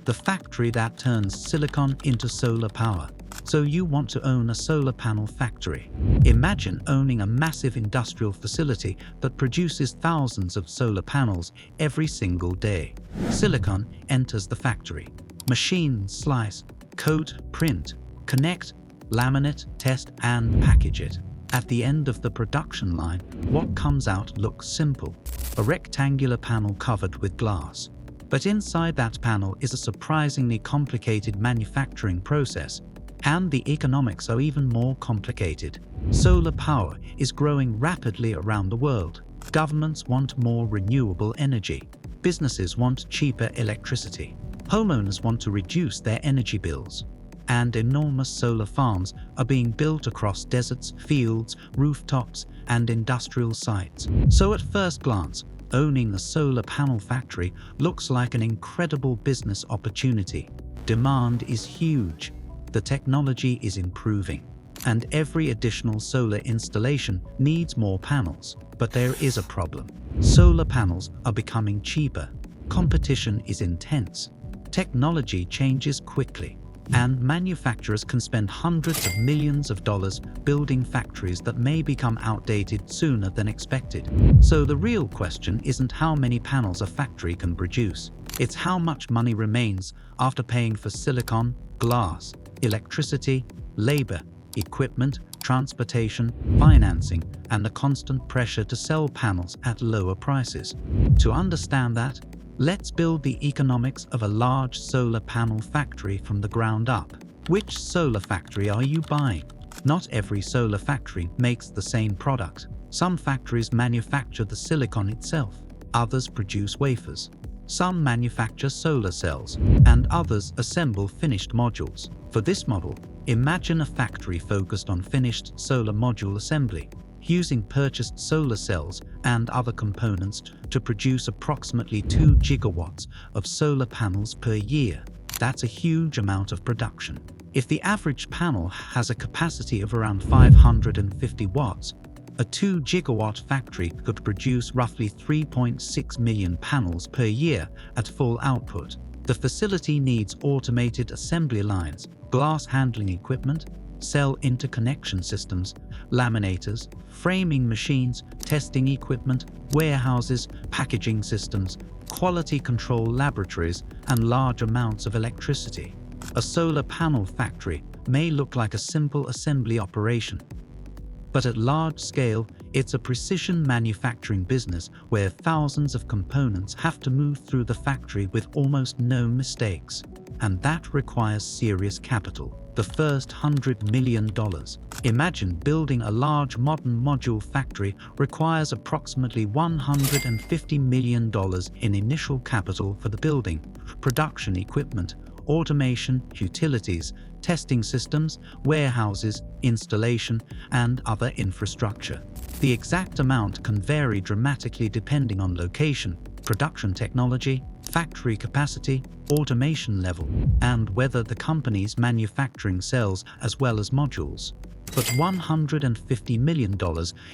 the factory that turns silicon into solar power. So you want to own a solar panel factory. Imagine owning a massive industrial facility that produces thousands of solar panels every single day. Silicon enters the factory. Machines slice, coat, print, connect, laminate, test, and package it. At the end of the production line, what comes out looks simple: a rectangular panel covered with glass. But inside that panel is a surprisingly complicated manufacturing process, and the economics are even more complicated. Solar power is growing rapidly around the world. Governments want more renewable energy. Businesses want cheaper electricity. Homeowners want to reduce their energy bills. And enormous solar farms are being built across deserts, fields, rooftops, and industrial sites. So at first glance, owning a solar panel factory looks like an incredible business opportunity. Demand is huge. The technology is improving, and every additional solar installation needs more panels. But there is a problem. Solar panels are becoming cheaper. Competition is intense. Technology changes quickly, and manufacturers can spend hundreds of millions of dollars building factories that may become outdated sooner than expected. So the real question isn't how many panels a factory can produce. It's how much money remains after paying for silicon, glass, electricity, labor, equipment, transportation, financing, and the constant pressure to sell panels at lower prices. To understand that, let's build the economics of a large solar panel factory from the ground up. Which solar factory are you buying? Not every solar factory makes the same product. Some factories manufacture the silicon itself. Others produce wafers. Some manufacture solar cells, and others assemble finished modules. For this model, imagine a factory focused on finished solar module assembly, using purchased solar cells and other components to produce approximately 2 gigawatts of solar panels per year. That's a huge amount of production. If the average panel has a capacity of around 550 watts, a 2 gigawatt factory could produce roughly 3.6 million panels per year at full output. The facility needs automated assembly lines, glass handling equipment, cell interconnection systems, laminators, framing machines, testing equipment, warehouses, packaging systems, quality control laboratories, and large amounts of electricity. A solar panel factory may look like a simple assembly operation, but at large scale, it's a precision manufacturing business where thousands of components have to move through the factory with almost no mistakes. And that requires serious capital. The first $100 million. Imagine building a large modern module factory requires approximately $150 million in initial capital for the building, production equipment, automation, utilities, testing systems, warehouses, installation, and other infrastructure. The exact amount can vary dramatically depending on location, production technology, factory capacity, automation level, and whether the company's manufacturing cells as well as modules. But $150 million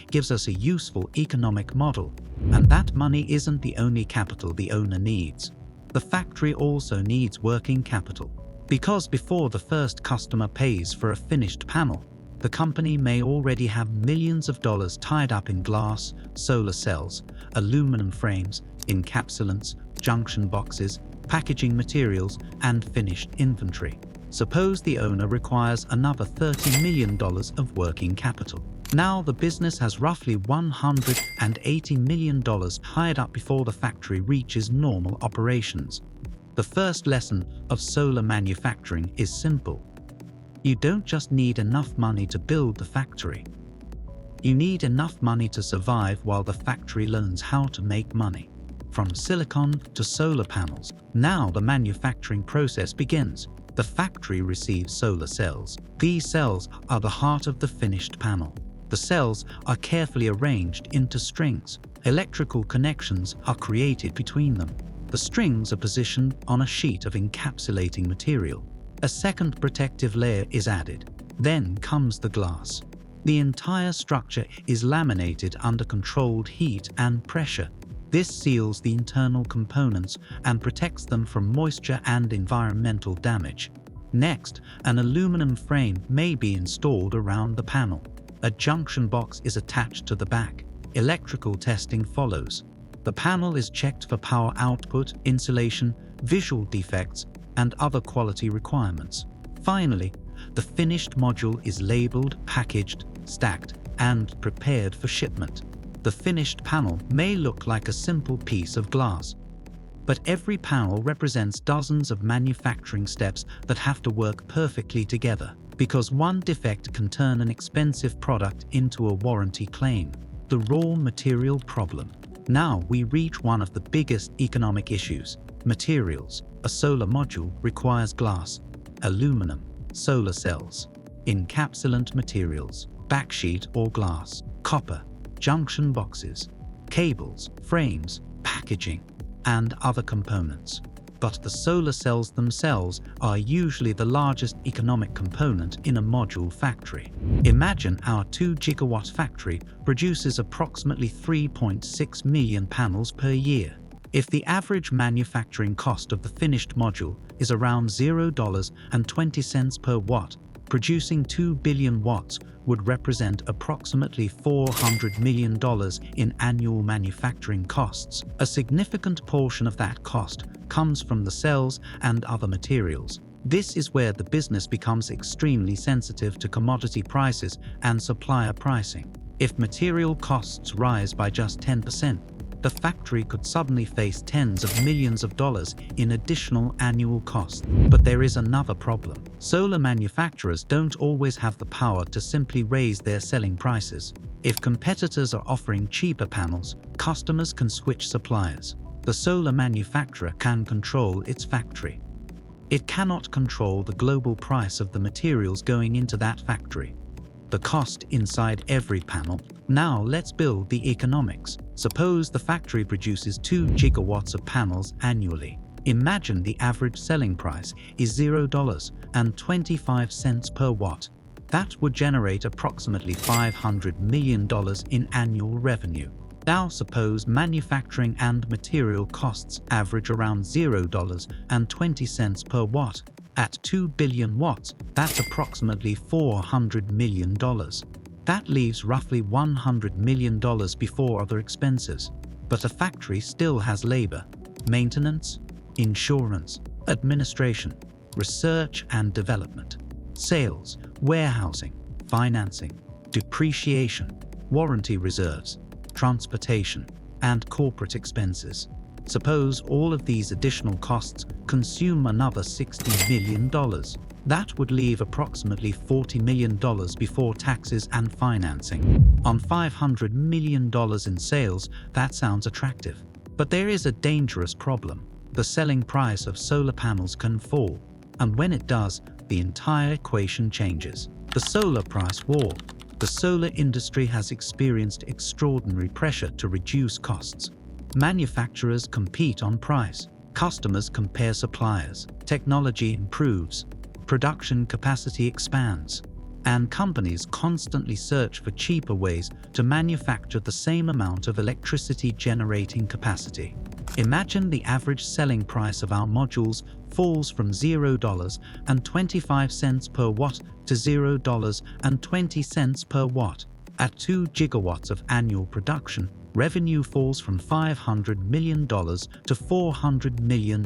gives us a useful economic model, and that money isn't the only capital the owner needs. The factory also needs working capital, because before the first customer pays for a finished panel, the company may already have millions of dollars tied up in glass, solar cells, aluminum frames, encapsulants, junction boxes, packaging materials, and finished inventory. Suppose the owner requires another $30 million of working capital. Now the business has roughly $180 million tied up before the factory reaches normal operations. The first lesson of solar manufacturing is simple. You don't just need enough money to build the factory. You need enough money to survive while the factory learns how to make money. From silicon to solar panels, now the manufacturing process begins. The factory receives solar cells. These cells are the heart of the finished panel. The cells are carefully arranged into strings. Electrical connections are created between them. The strings are positioned on a sheet of encapsulating material. A second protective layer is added. Then comes the glass. The entire structure is laminated under controlled heat and pressure. This seals the internal components and protects them from moisture and environmental damage. Next, an aluminum frame may be installed around the panel. A junction box is attached to the back. Electrical testing follows. The panel is checked for power output, insulation, visual defects, and other quality requirements. Finally, the finished module is labeled, packaged, stacked, and prepared for shipment. The finished panel may look like a simple piece of glass, but every panel represents dozens of manufacturing steps that have to work perfectly together, because one defect can turn an expensive product into a warranty claim. The raw material problem. Now we reach one of the biggest economic issues: materials. A solar module requires glass, aluminum, solar cells, encapsulant materials, backsheet or glass, copper, junction boxes, cables, frames, packaging, and other components. But the solar cells themselves are usually the largest economic component in a module factory. Imagine our 2 gigawatt factory produces approximately 3.6 million panels per year. If the average manufacturing cost of the finished module is around $0.20 per watt, producing 2 billion watts would represent approximately $400 million in annual manufacturing costs. A significant portion of that cost comes from the cells and other materials. This is where the business becomes extremely sensitive to commodity prices and supplier pricing. If material costs rise by just 10%, the factory could suddenly face tens of millions of dollars in additional annual costs. But there is another problem. Solar manufacturers don't always have the power to simply raise their selling prices. If competitors are offering cheaper panels, customers can switch suppliers. The solar manufacturer can control its factory. It cannot control the global price of the materials going into that factory, the cost inside every panel. Now let's build the economics. Suppose the factory produces 2 gigawatts of panels annually. Imagine the average selling price is $0.25 per watt. That would generate approximately $500 million in annual revenue. Now suppose manufacturing and material costs average around $0.20 per watt. At 2 billion watts, that's approximately $400 million. That leaves roughly $100 million before other expenses. But a factory still has labor, maintenance, insurance, administration, research and development, sales, warehousing, financing, depreciation, warranty reserves, transportation, and corporate expenses. Suppose all of these additional costs consume another $60 million. That would leave approximately $40 million before taxes and financing. On $500 million in sales, that sounds attractive. But there is a dangerous problem. The selling price of solar panels can fall, and when it does, the entire equation changes. The solar price war. The solar industry has experienced extraordinary pressure to reduce costs. Manufacturers compete on price. Customers compare suppliers. Technology improves. Production capacity expands. And companies constantly search for cheaper ways to manufacture the same amount of electricity generating capacity. Imagine the average selling price of our modules falls from $0.25 per watt to $0.20 per watt. At 2 gigawatts of annual production, revenue falls from $500 million to $400 million.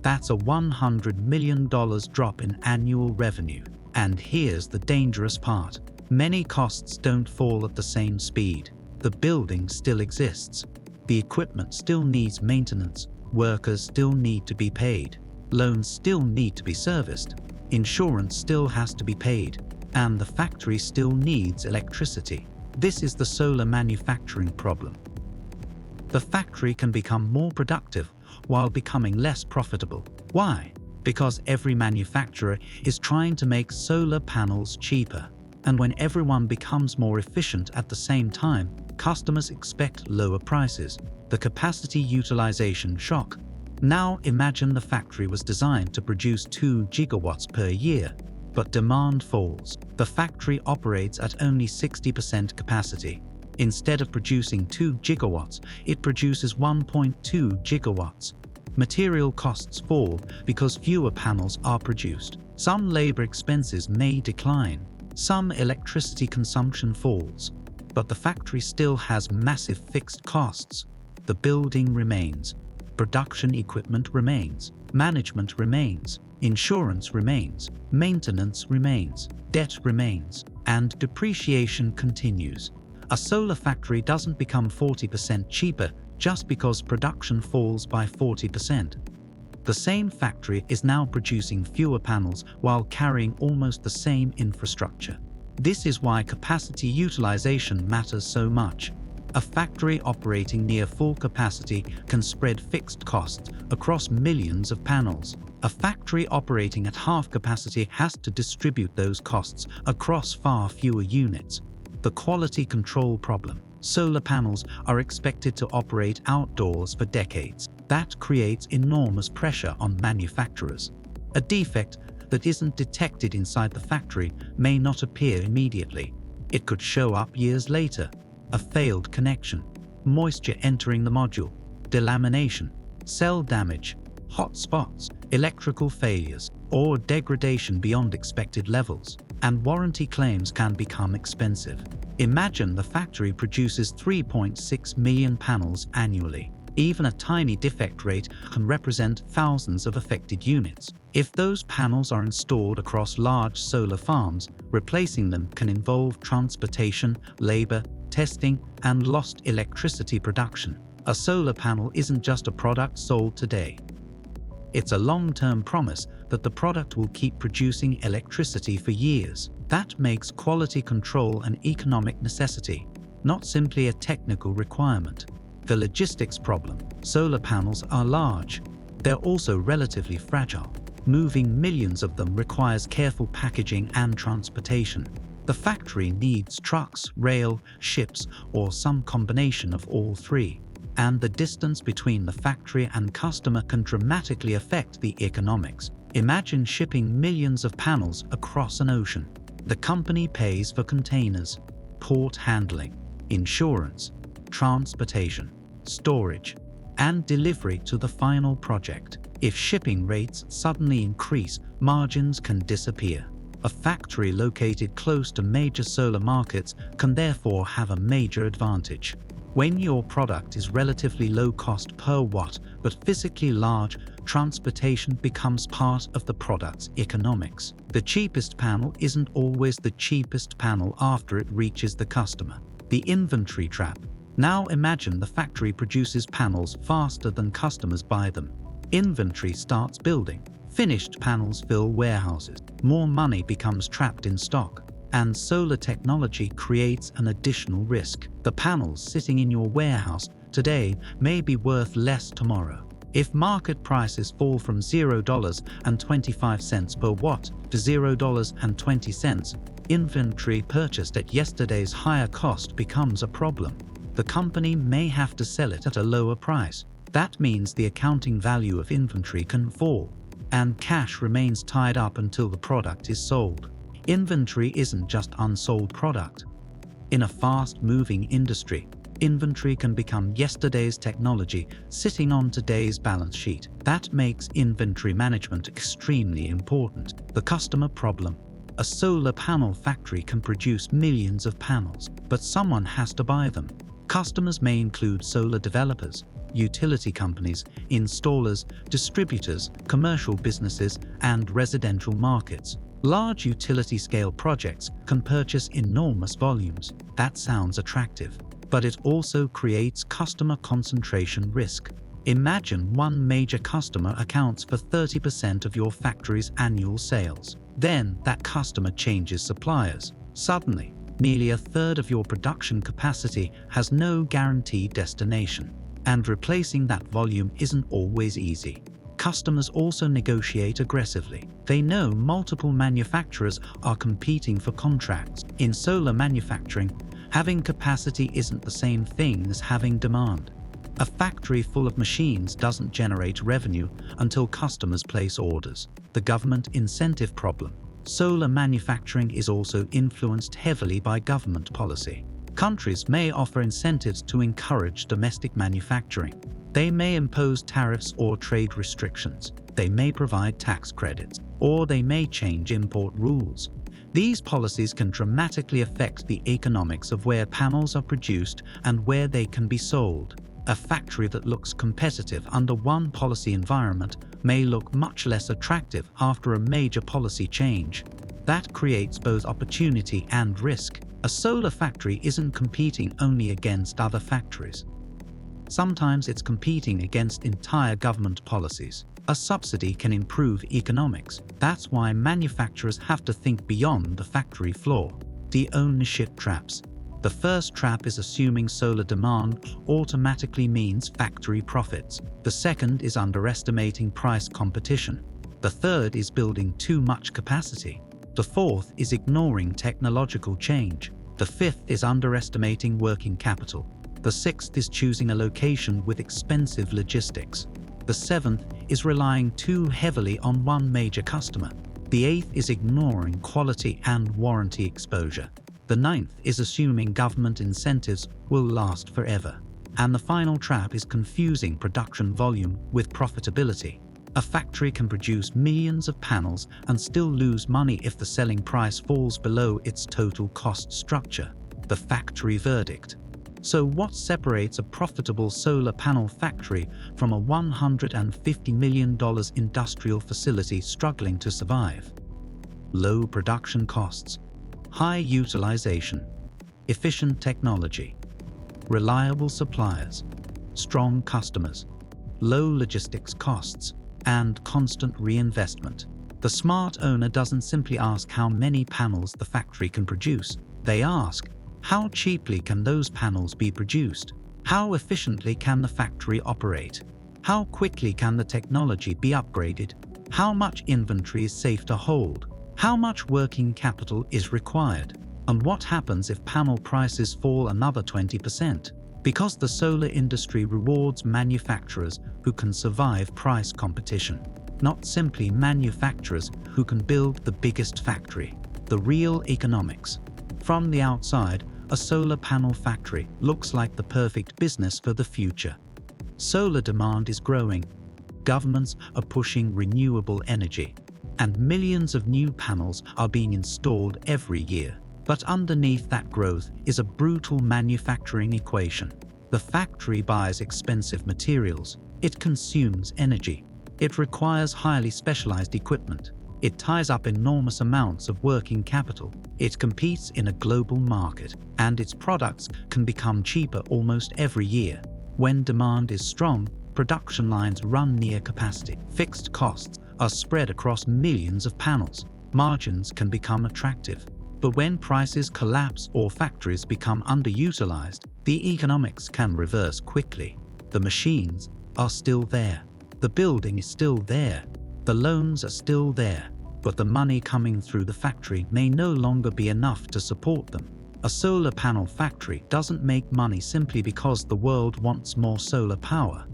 That's a $100 million drop in annual revenue. And here's the dangerous part. Many costs don't fall at the same speed. The building still exists. The equipment still needs maintenance. Workers still need to be paid. Loans still need to be serviced. Insurance still has to be paid. And the factory still needs electricity. This is the solar manufacturing problem. The factory can become more productive while becoming less profitable. Why? Because every manufacturer is trying to make solar panels cheaper. And when everyone becomes more efficient at the same time, customers expect lower prices. The capacity utilization shock. Now imagine the factory was designed to produce 2 gigawatts per year, but demand falls. The factory operates at only 60% capacity. Instead of producing 2 gigawatts, it produces 1.2 gigawatts. Material costs fall because fewer panels are produced. Some labor expenses may decline. Some electricity consumption falls. But the factory still has massive fixed costs. The building remains. Production equipment remains. Management remains. Insurance remains. Maintenance remains. Debt remains. And depreciation continues. A solar factory doesn't become 40% cheaper just because production falls by 40%. The same factory is now producing fewer panels while carrying almost the same infrastructure. This is why capacity utilization matters so much. A factory operating near full capacity can spread fixed costs across millions of panels. A factory operating at half capacity has to distribute those costs across far fewer units. The quality control problem. Solar panels are expected to operate outdoors for decades. That creates enormous pressure on manufacturers. A defect that isn't detected inside the factory may not appear immediately. It could show up years later. A failed connection, moisture entering the module, delamination, cell damage, hot spots, electrical failures, or degradation beyond expected levels, and warranty claims can become expensive. Imagine the factory produces 3.6 million panels annually. Even a tiny defect rate can represent thousands of affected units. If those panels are installed across large solar farms, replacing them can involve transportation, labor, testing, and lost electricity production. A solar panel isn't just a product sold today. It's a long-term promise that the product will keep producing electricity for years. That makes quality control an economic necessity, not simply a technical requirement. The logistics problem. Solar panels are large. They're also relatively fragile. Moving millions of them requires careful packaging and transportation. The factory needs trucks, rail, ships, or some combination of all three. And the distance between the factory and customer can dramatically affect the economics. Imagine shipping millions of panels across an ocean. The company pays for containers, port handling, insurance, transportation, storage, and delivery to the final project. If shipping rates suddenly increase, margins can disappear. A factory located close to major solar markets can therefore have a major advantage. When your product is relatively low cost per watt but physically large, transportation becomes part of the product's economics. The cheapest panel isn't always the cheapest panel after it reaches the customer. The inventory trap. Now imagine the factory produces panels faster than customers buy them. Inventory starts building. Finished panels fill warehouses. More money becomes trapped in stock. And solar technology creates an additional risk. The panels sitting in your warehouse today may be worth less tomorrow. If market prices fall from $0.25 per watt to $0.20, inventory purchased at yesterday's higher cost becomes a problem. The company may have to sell it at a lower price. That means the accounting value of inventory can fall, and cash remains tied up until the product is sold. Inventory isn't just unsold product. In a fast-moving industry, inventory can become yesterday's technology sitting on today's balance sheet. That makes inventory management extremely important. The customer problem. A solar panel factory can produce millions of panels, but someone has to buy them. Customers may include solar developers, utility companies, installers, distributors, commercial businesses, and residential markets. Large utility-scale projects can purchase enormous volumes. That sounds attractive, but it also creates customer concentration risk. Imagine one major customer accounts for 30% of your factory's annual sales. Then that customer changes suppliers. Suddenly, nearly a third of your production capacity has no guaranteed destination. And replacing that volume isn't always easy. Customers also negotiate aggressively. They know multiple manufacturers are competing for contracts. In solar manufacturing, having capacity isn't the same thing as having demand. A factory full of machines doesn't generate revenue until customers place orders. The government incentive problem. Solar manufacturing is also influenced heavily by government policy. Countries may offer incentives to encourage domestic manufacturing. They may impose tariffs or trade restrictions. They may provide tax credits, or they may change import rules. These policies can dramatically affect the economics of where panels are produced and where they can be sold. A factory that looks competitive under one policy environment may look much less attractive after a major policy change. That creates both opportunity and risk. A solar factory isn't competing only against other factories. Sometimes it's competing against entire government policies. A subsidy can improve economics. That's why manufacturers have to think beyond the factory floor. The ownership traps. The first trap is assuming solar demand automatically means factory profits. The second is underestimating price competition. The third is building too much capacity. The fourth is ignoring technological change. The fifth is underestimating working capital. The sixth is choosing a location with expensive logistics. The seventh is relying too heavily on one major customer. The eighth is ignoring quality and warranty exposure. The ninth is assuming government incentives will last forever. And the final trap is confusing production volume with profitability. A factory can produce millions of panels and still lose money if the selling price falls below its total cost structure. The factory verdict. So what separates a profitable solar panel factory from a $150 million industrial facility struggling to survive? Low production costs, high utilization, efficient technology, reliable suppliers, strong customers, low logistics costs, and constant reinvestment. The smart owner doesn't simply ask how many panels the factory can produce. They ask, how cheaply can those panels be produced? How efficiently can the factory operate? How quickly can the technology be upgraded? How much inventory is safe to hold? How much working capital is required? And what happens if panel prices fall another 20%? Because the solar industry rewards manufacturers who can survive price competition, not simply manufacturers who can build the biggest factory. The real economics. From the outside, a solar panel factory looks like the perfect business for the future. Solar demand is growing, governments are pushing renewable energy, and millions of new panels are being installed every year. But underneath that growth is a brutal manufacturing equation. The factory buys expensive materials. It consumes energy. It requires highly specialized equipment. It ties up enormous amounts of working capital. It competes in a global market, and its products can become cheaper almost every year. When demand is strong, production lines run near capacity. Fixed costs are spread across millions of panels. Margins can become attractive. But when prices collapse or factories become underutilized, the economics can reverse quickly. The machines are still there. The building is still there. The loans are still there. But the money coming through the factory may no longer be enough to support them. A solar panel factory doesn't make money simply because the world wants more solar power.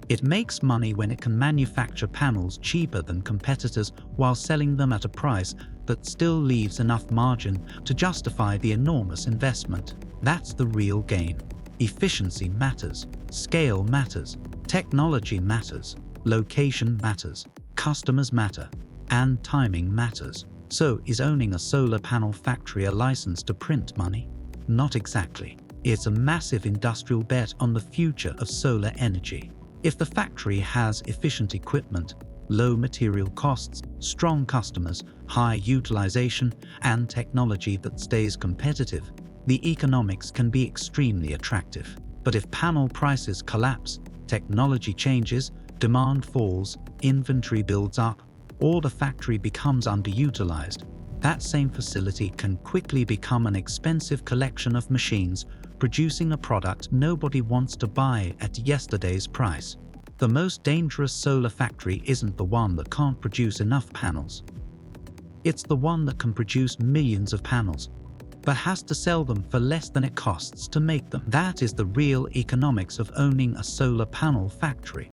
It makes money when it can manufacture panels cheaper than competitors while selling them at a price that still leaves enough margin to justify the enormous investment. That's the real game. Efficiency matters, scale matters, technology matters, location matters, customers matter, and timing matters. So is owning a solar panel factory a license to print money? Not exactly. It's a massive industrial bet on the future of solar energy. If the factory has efficient equipment, low material costs, strong customers, high utilization, and technology that stays competitive, the economics can be extremely attractive. But if panel prices collapse, technology changes, demand falls, inventory builds up, or the factory becomes underutilized, that same facility can quickly become an expensive collection of machines producing a product nobody wants to buy at yesterday's price. The most dangerous solar factory isn't the one that can't produce enough panels. It's the one that can produce millions of panels, but has to sell them for less than it costs to make them. That is the real economics of owning a solar panel factory.